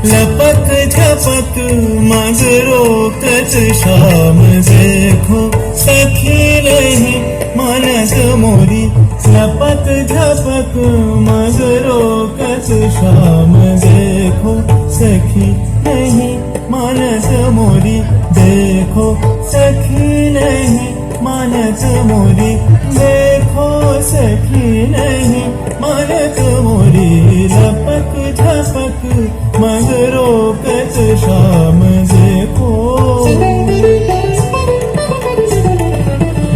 लपक झपक मग रोकत शाम देखो सखी नहीं मानत मोरी लपक झपक मग रोकत शाम देखो सखी नहीं मानत मोरी देखो सखी नहीं मानत मोरी देखो सखी नहीं मानत मोरी लपक झपक मग रोकत शाम देखो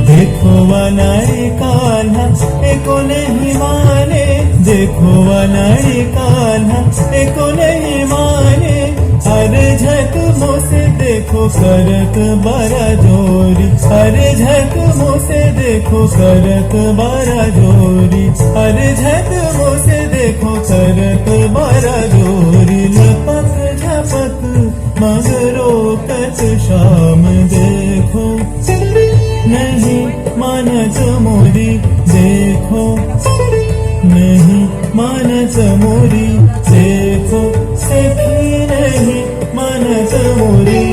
देखो वनारी कान्हा एको नहीं माने देखो वनारी कान्हा एको नहीं माने अरे झक मोसे देखो करत बारा जोरी अरे झक मोसे देखो करत बारा जोरी अरे झक मोसे देखो करत बारा जोरी लपक झपक मग रोकत शाम देखो नहीं मानत मोरी देखो नहीं मानत मोरी देखो सखी नहीं मानत मोरी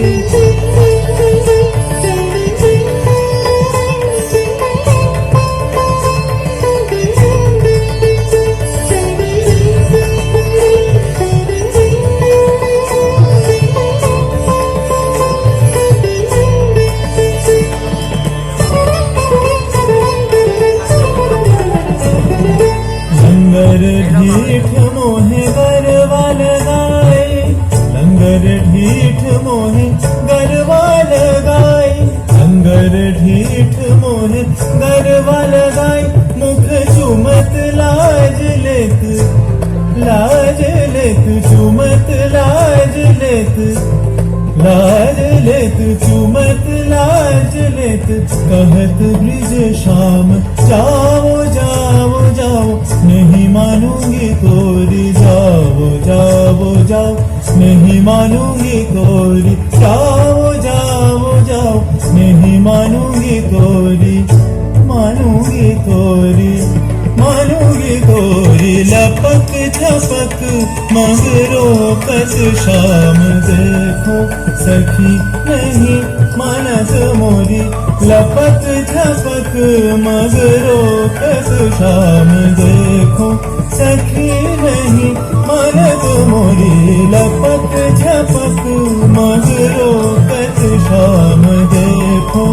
ढीठ मोहे गरवाल गाय लंगर ढीठ मोहे गरवाल गाय लंगर ढीठ मोहे गरवाल गाय मुख चुमत लाज लेत चुमत लाज लेत चुमत लाज लेत कहत ब्रिज श्याम जाओ जाओ जाओ नहीं मानूंगी तोरी जाओ जाओ जाओ नहीं मानूंगी तोरी जाओ जाओ जाओ नहीं मानूंगी तोरी मानूंगी तोरी मानूंगी तोरी लपक झपक मग रोकत शाम देखो सखी नहीं मानत मोरी लपक झपक मग रोकत शाम देखो सखी नहीं मानत मोरी लपक झपक मग रोकत शाम देखो